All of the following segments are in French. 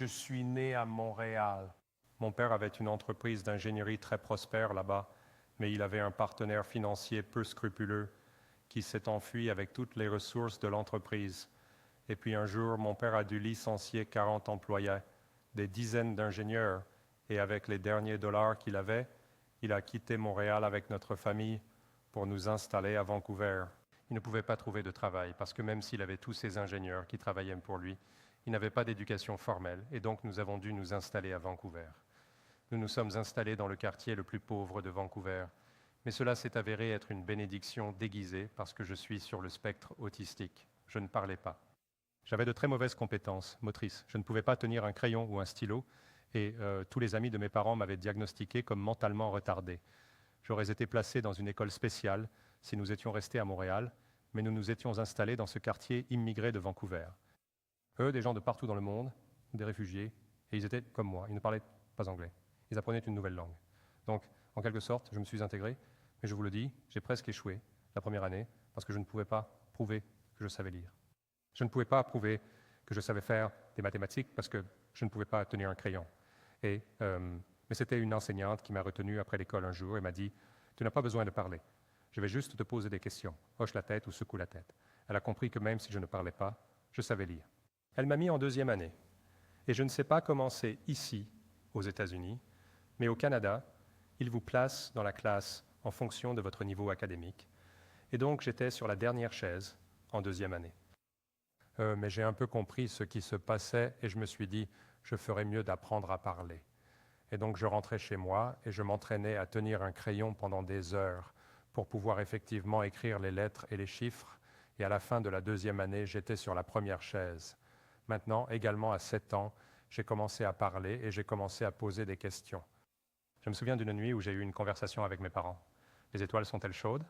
Je suis né à Montréal. Mon père avait une entreprise d'ingénierie très prospère là-bas, mais il avait un partenaire financier peu scrupuleux qui s'est enfui avec toutes les ressources de l'entreprise. Et puis un jour, mon père a dû licencier 40 employés, des dizaines d'ingénieurs, et avec les derniers dollars qu'il avait, il a quitté Montréal avec notre famille pour nous installer à Vancouver. Il ne pouvait pas trouver de travail parce que même s'il avait tous ces ingénieurs qui travaillaient pour lui, il n'avait pas d'éducation formelle et donc nous avons dû nous installer à Vancouver. Nous nous sommes installés dans le quartier le plus pauvre de Vancouver, mais cela s'est avéré être une bénédiction déguisée parce que je suis sur le spectre autistique. Je ne parlais pas. J'avais de très mauvaises compétences motrices. Je ne pouvais pas tenir un crayon ou un stylo et tous les amis de mes parents m'avaient diagnostiqué comme mentalement retardé. J'aurais été placé dans une école spéciale si nous étions restés à Montréal, mais nous nous étions installés dans ce quartier immigré de Vancouver. Eux, des gens de partout dans le monde, des réfugiés, et ils étaient comme moi, ils ne parlaient pas anglais. Ils apprenaient une nouvelle langue. Donc, en quelque sorte, je me suis intégré, mais je vous le dis, j'ai presque échoué la première année parce que je ne pouvais pas prouver que je savais lire. Je ne pouvais pas prouver que je savais faire des mathématiques parce que je ne pouvais pas tenir un crayon. Mais c'était une enseignante qui m'a retenu après l'école un jour et m'a dit « Tu n'as pas besoin de parler. Je vais juste te poser des questions. Hoche la tête ou secoue la tête. » Elle a compris que même si je ne parlais pas, je savais lire. Elle m'a mis en deuxième année. Et je ne sais pas comment c'est ici, aux États-Unis, mais au Canada, ils vous placent dans la classe en fonction de votre niveau académique. Et donc, j'étais sur la dernière chaise en deuxième année. Mais j'ai un peu compris ce qui se passait et je me suis dit, je ferais mieux d'apprendre à parler. Et donc, je rentrais chez moi et je m'entraînais à tenir un crayon pendant des heures pour pouvoir effectivement écrire les lettres et les chiffres. Et à la fin de la deuxième année, j'étais sur la première chaise. Maintenant, également à 7 ans, j'ai commencé à parler et j'ai commencé à poser des questions. Je me souviens d'une nuit où j'ai eu une conversation avec mes parents. Les étoiles sont-elles chaudes?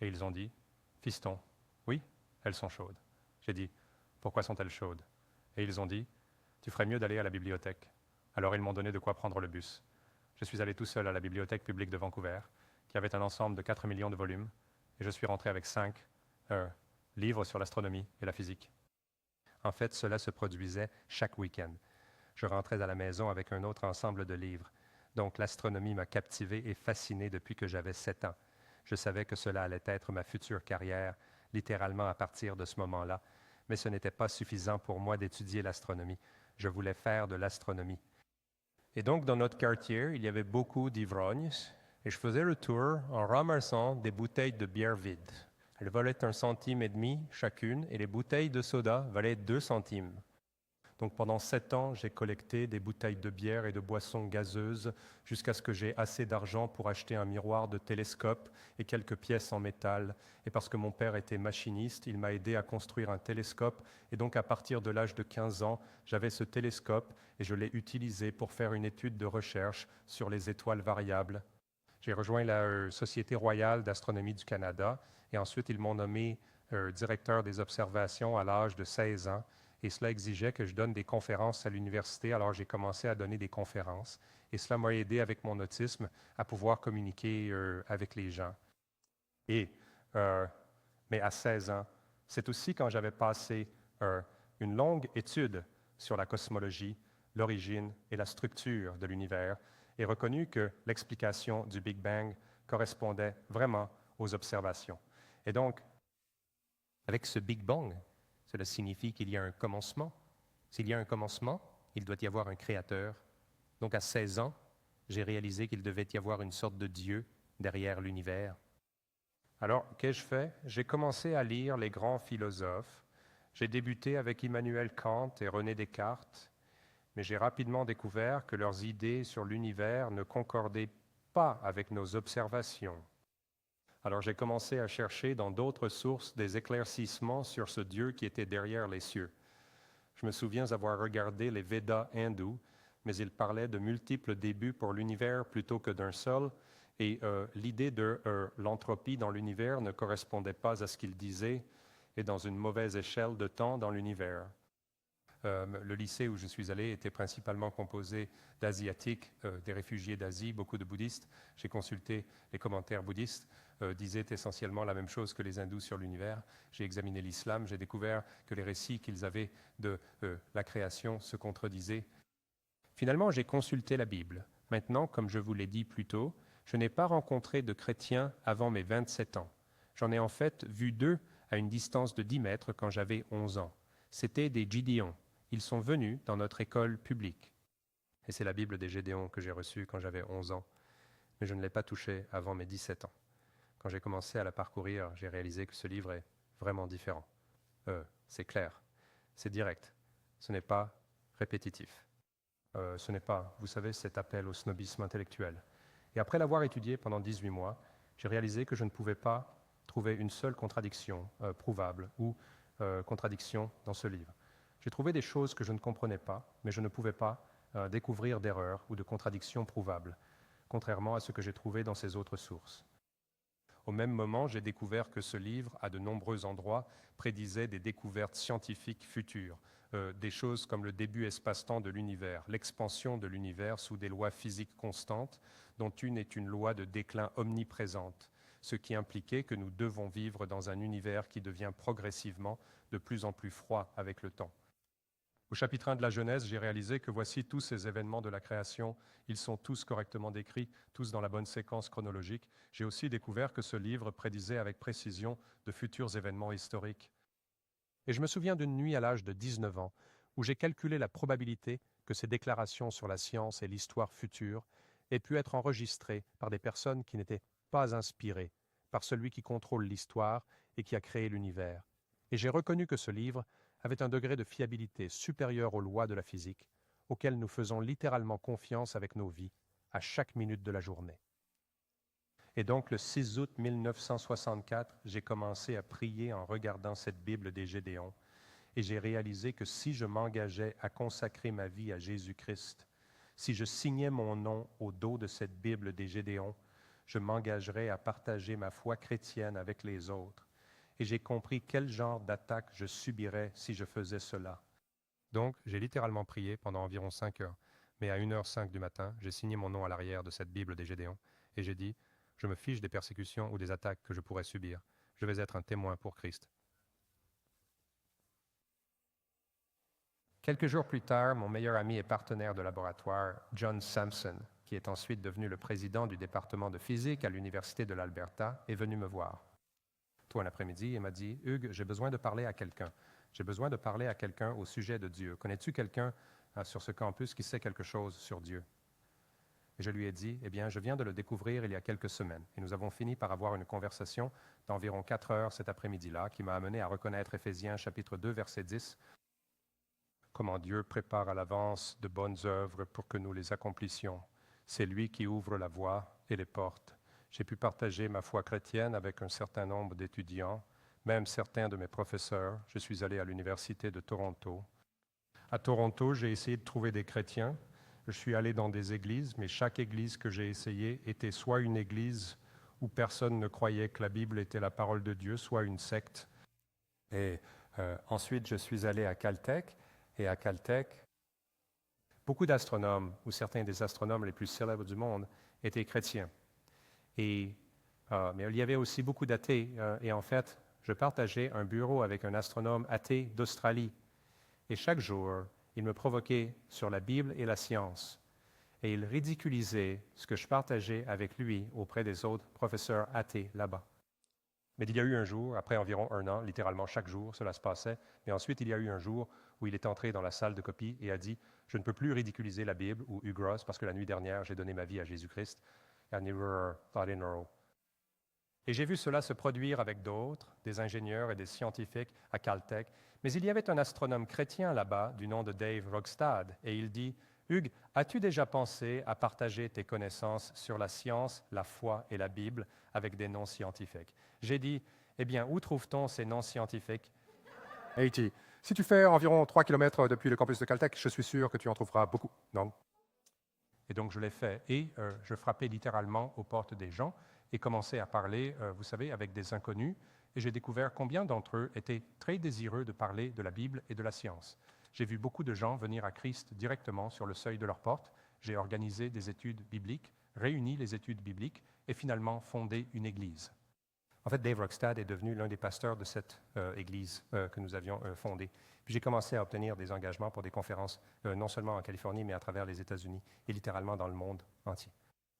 Et ils ont dit, fiston, oui, elles sont chaudes. J'ai dit, pourquoi sont-elles chaudes? Et ils ont dit, tu ferais mieux d'aller à la bibliothèque. Alors ils m'ont donné de quoi prendre le bus. Je suis allé tout seul à la bibliothèque publique de Vancouver, qui avait un ensemble de 4 millions de volumes, et je suis rentré avec 5 livres sur l'astronomie et la physique. En fait, cela se produisait chaque week-end. Je rentrais à la maison avec un autre ensemble de livres. Donc l'astronomie m'a captivé et fasciné depuis que j'avais 7 ans. Je savais que cela allait être ma future carrière, littéralement à partir de ce moment-là. Mais ce n'était pas suffisant pour moi d'étudier l'astronomie. Je voulais faire de l'astronomie. Et donc, dans notre quartier, il y avait beaucoup d'ivrognes, et je faisais le tour en ramassant des bouteilles de bière vides. Elles valaient 1,5 centime chacune, et les bouteilles de soda valaient 2 centimes. Donc pendant 7 ans, j'ai collecté des bouteilles de bière et de boissons gazeuses jusqu'à ce que j'ai assez d'argent pour acheter un miroir de télescope et quelques pièces en métal. Et parce que mon père était machiniste, il m'a aidé à construire un télescope. Et donc à partir de l'âge de 15 ans, j'avais ce télescope et je l'ai utilisé pour faire une étude de recherche sur les étoiles variables. J'ai rejoint la Société royale d'astronomie du Canada et ensuite ils m'ont nommé directeur des observations à l'âge de 16 ans. Et cela exigeait que je donne des conférences à l'université. Alors j'ai commencé à donner des conférences. Et cela m'a aidé avec mon autisme à pouvoir communiquer avec les gens. Mais à 16 ans, c'est aussi quand j'avais passé une longue étude sur la cosmologie, l'origine et la structure de l'univers, et reconnu que l'explication du Big Bang correspondait vraiment aux observations. Et donc, avec ce Big Bang, cela signifie qu'il y a un commencement. S'il y a un commencement, il doit y avoir un créateur. Donc à 16 ans, j'ai réalisé qu'il devait y avoir une sorte de Dieu derrière l'univers. Alors, qu'ai-je fait? J'ai commencé à lire les grands philosophes. J'ai débuté avec Immanuel Kant et René Descartes, mais j'ai rapidement découvert que leurs idées sur l'univers ne concordaient pas avec nos observations. Alors j'ai commencé à chercher dans d'autres sources des éclaircissements sur ce Dieu qui était derrière les cieux. Je me souviens avoir regardé les Védas hindous, mais ils parlaient de multiples débuts pour l'univers plutôt que d'un seul, et l'idée de l'entropie dans l'univers ne correspondait pas à ce qu'ils disaient, et dans une mauvaise échelle de temps dans l'univers. Le lycée où je suis allé était principalement composé d'Asiatiques, des réfugiés d'Asie, beaucoup de bouddhistes. J'ai consulté les commentaires bouddhistes, disaient essentiellement la même chose que les hindous sur l'univers. J'ai examiné l'islam, j'ai découvert que les récits qu'ils avaient de la création se contredisaient. Finalement, j'ai consulté la Bible. Maintenant, comme je vous l'ai dit plus tôt, je n'ai pas rencontré de chrétiens avant mes 27 ans. J'en ai en fait vu 2 à une distance de 10 mètres quand j'avais 11 ans. C'étaient des Gideons. Ils sont venus dans notre école publique. Et c'est la Bible des Gédéons que j'ai reçue quand j'avais 11 ans. Mais je ne l'ai pas touchée avant mes 17 ans. Quand j'ai commencé à la parcourir, j'ai réalisé que ce livre est vraiment différent. C'est clair, c'est direct, ce n'est pas répétitif. Ce n'est pas, vous savez, cet appel au snobisme intellectuel. Et après l'avoir étudié pendant 18 mois, j'ai réalisé que je ne pouvais pas trouver une seule contradiction prouvable ou contradiction dans ce livre. J'ai trouvé des choses que je ne comprenais pas, mais je ne pouvais pas découvrir d'erreurs ou de contradictions prouvables, contrairement à ce que j'ai trouvé dans ces autres sources. Au même moment, j'ai découvert que ce livre, à de nombreux endroits, prédisait des découvertes scientifiques futures, des choses comme le début espace-temps de l'univers, l'expansion de l'univers sous des lois physiques constantes, dont une est une loi de déclin omniprésente, ce qui impliquait que nous devons vivre dans un univers qui devient progressivement de plus en plus froid avec le temps. Au chapitre 1 de la Genèse, j'ai réalisé que voici tous ces événements de la création. Ils sont tous correctement décrits, tous dans la bonne séquence chronologique. J'ai aussi découvert que ce livre prédisait avec précision de futurs événements historiques. Et je me souviens d'une nuit à l'âge de 19 ans où j'ai calculé la probabilité que ces déclarations sur la science et l'histoire future aient pu être enregistrées par des personnes qui n'étaient pas inspirées par celui qui contrôle l'histoire et qui a créé l'univers. Et j'ai reconnu que ce livre avait un degré de fiabilité supérieur aux lois de la physique, auxquelles nous faisons littéralement confiance avec nos vies, à chaque minute de la journée. Et donc, le 6 août 1964, j'ai commencé à prier en regardant cette Bible des Gédéons, et j'ai réalisé que si je m'engageais à consacrer ma vie à Jésus-Christ, si je signais mon nom au dos de cette Bible des Gédéons, je m'engagerais à partager ma foi chrétienne avec les autres. Et j'ai compris quel genre d'attaque je subirais si je faisais cela. Donc, j'ai littéralement prié pendant environ 5 heures. Mais à 1h05 du matin, j'ai signé mon nom à l'arrière de cette Bible des Gédéons et j'ai dit « Je me fiche des persécutions ou des attaques que je pourrais subir. Je vais être un témoin pour Christ. » Quelques jours plus tard, mon meilleur ami et partenaire de laboratoire, John Sampson, qui est ensuite devenu le président du département de physique à l'Université de l'Alberta, est venu me voir. Tout un après-midi, et m'a dit « Hugues, j'ai besoin de parler à quelqu'un. J'ai besoin de parler à quelqu'un au sujet de Dieu. Connais-tu quelqu'un sur ce campus qui sait quelque chose sur Dieu? » Et je lui ai dit « Eh bien, je viens de le découvrir il y a quelques semaines. » Et nous avons fini par avoir une conversation d'environ 4 heures cet après-midi-là qui m'a amené à reconnaître Éphésiens chapitre 2, verset 10, comment Dieu prépare à l'avance de bonnes œuvres pour que nous les accomplissions. C'est lui qui ouvre la voie et les portes. J'ai pu partager ma foi chrétienne avec un certain nombre d'étudiants, même certains de mes professeurs. Je suis allé à l'Université de Toronto. À Toronto, j'ai essayé de trouver des chrétiens. Je suis allé dans des églises, mais chaque église que j'ai essayée était soit une église où personne ne croyait que la Bible était la parole de Dieu, soit une secte. Et ensuite, je suis allé à Caltech, et à Caltech, beaucoup d'astronomes, ou certains des astronomes les plus célèbres du monde, étaient chrétiens. Mais il y avait aussi beaucoup d'athées. Et en fait, je partageais un bureau avec un astronome athée d'Australie. Et chaque jour, il me provoquait sur la Bible et la science. Et il ridiculisait ce que je partageais avec lui auprès des autres professeurs athées là-bas. Mais il y a eu un jour, après environ 1 an, littéralement chaque jour, cela se passait. Mais ensuite, il y a eu un jour où il est entré dans la salle de copie et a dit « Je ne peux plus ridiculiser la Bible ou Hugh Ross parce que la nuit dernière, j'ai donné ma vie à Jésus-Christ. I never thought in a row. » Et j'ai vu cela se produire avec d'autres, des ingénieurs et des scientifiques à Caltech. Mais il y avait un astronome chrétien là-bas du nom de Dave Rogstad, et il dit « Hugues, as-tu déjà pensé à partager tes connaissances sur la science, la foi et la Bible avec des non-scientifiques ?» J'ai dit « Eh bien, où trouve-t-on ces non-scientifiques ?» Et il dit « Si tu fais environ 3 km depuis le campus de Caltech, je suis sûr que tu en trouveras beaucoup. » Non. Et donc je l'ai fait, et je frappais littéralement aux portes des gens et commençais à parler, vous savez, avec des inconnus, et j'ai découvert combien d'entre eux étaient très désireux de parler de la Bible et de la science. J'ai vu beaucoup de gens venir à Christ directement sur le seuil de leur porte. J'ai organisé des études bibliques, réuni les études bibliques et finalement fondé une église. En fait, Dave Rockstad est devenu l'un des pasteurs de cette église que nous avions fondée. Puis j'ai commencé à obtenir des engagements pour des conférences, non seulement en Californie, mais à travers les États-Unis et littéralement dans le monde entier.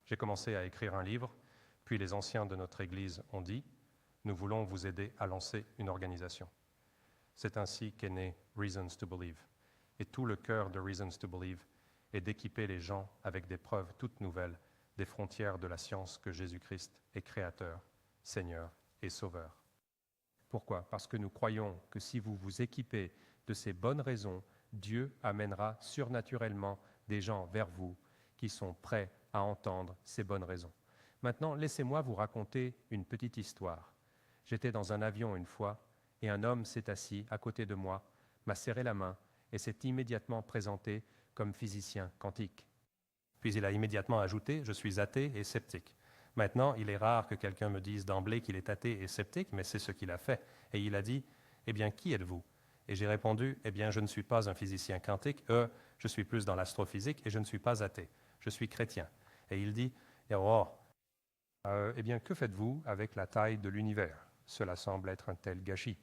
J'ai commencé à écrire un livre, puis les anciens de notre église ont dit « Nous voulons vous aider à lancer une organisation ». C'est ainsi qu'est né Reasons to Believe. Et tout le cœur de Reasons to Believe est d'équiper les gens avec des preuves toutes nouvelles des frontières de la science que Jésus-Christ est créateur, Seigneur et Sauveur. Pourquoi? Parce que nous croyons que si vous vous équipez de ces bonnes raisons, Dieu amènera surnaturellement des gens vers vous qui sont prêts à entendre ces bonnes raisons. Maintenant, laissez-moi vous raconter une petite histoire. J'étais dans un avion une fois et un homme s'est assis à côté de moi, m'a serré la main et s'est immédiatement présenté comme physicien quantique. Puis il a immédiatement ajouté « Je suis athée et sceptique ». Maintenant, il est rare que quelqu'un me dise d'emblée qu'il est athée et sceptique, mais c'est ce qu'il a fait. Et il a dit « Eh bien, qui êtes-vous » Et j'ai répondu « Eh bien, je ne suis pas un physicien quantique, je suis plus dans l'astrophysique et je ne suis pas athée, je suis chrétien. » Et il dit « Oh, eh bien, que faites-vous avec la taille de l'univers? Cela semble être un tel gâchis. »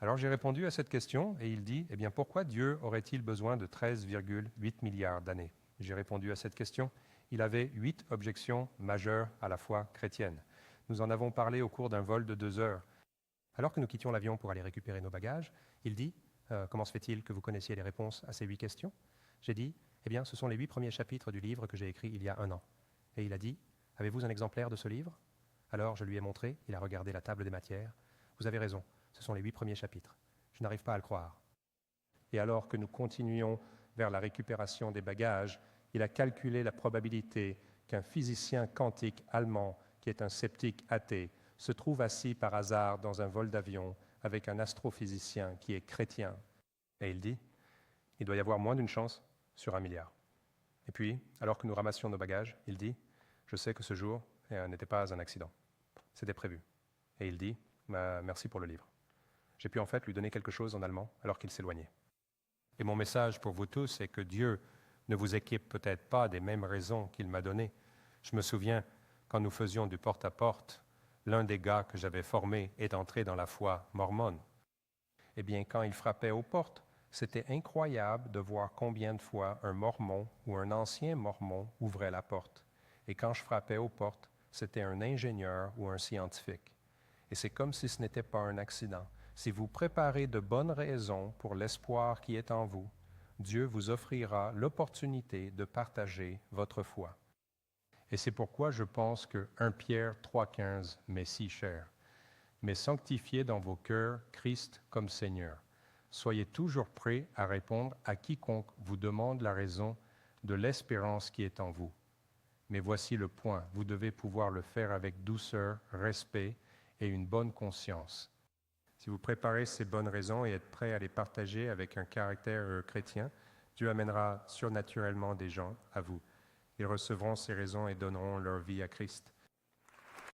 Alors j'ai répondu à cette question et il dit « Eh bien, pourquoi Dieu aurait-il besoin de 13,8 milliards d'années ?» J'ai répondu à cette question. Il avait 8 objections majeures à la foi chrétienne. Nous en avons parlé au cours d'un vol de 2 heures. Alors que nous quittions l'avion pour aller récupérer nos bagages, il dit « Comment se fait-il que vous connaissiez les réponses à ces 8 questions ?» J'ai dit « Eh bien, ce sont les 8 premiers chapitres du livre que j'ai écrit il y a 1 an. » Et il a dit « Avez-vous un exemplaire de ce livre ?» Alors je lui ai montré, il a regardé la table des matières. « Vous avez raison, ce sont les 8 premiers chapitres. Je n'arrive pas à le croire. » Et alors que nous continuions vers la récupération des bagages, il a calculé la probabilité qu'un physicien quantique allemand, qui est un sceptique athée, se trouve assis par hasard dans un vol d'avion avec un astrophysicien qui est chrétien. Et il dit, il doit y avoir moins d'une chance sur 1 milliard. Et puis, alors que nous ramassions nos bagages, il dit, je sais que ce jour n'était pas un accident. C'était prévu. Et il dit, merci pour le livre. J'ai pu en fait lui donner quelque chose en allemand alors qu'il s'éloignait. Et mon message pour vous tous est que Dieu ne vous équipe peut-être pas des mêmes raisons qu'il m'a données. Je me souviens, quand nous faisions du porte-à-porte, l'un des gars que j'avais formé est entré dans la foi mormone. Eh bien, quand il frappait aux portes, c'était incroyable de voir combien de fois un mormon ou un ancien mormon ouvrait la porte. Et quand je frappais aux portes, c'était un ingénieur ou un scientifique. Et c'est comme si ce n'était pas un accident. Si vous préparez de bonnes raisons pour l'espoir qui est en vous, Dieu vous offrira l'opportunité de partager votre foi. Et c'est pourquoi je pense que 1 Pierre 3,15 m'est si cher. Mais sanctifiez dans vos cœurs Christ comme Seigneur. Soyez toujours prêts à répondre à quiconque vous demande la raison de l'espérance qui est en vous. Mais voici le point, vous devez pouvoir le faire avec douceur, respect et une bonne conscience. Si vous préparez ces bonnes raisons et êtes prêt à les partager avec un caractère chrétien, Dieu amènera surnaturellement des gens à vous. Ils recevront ces raisons et donneront leur vie à Christ.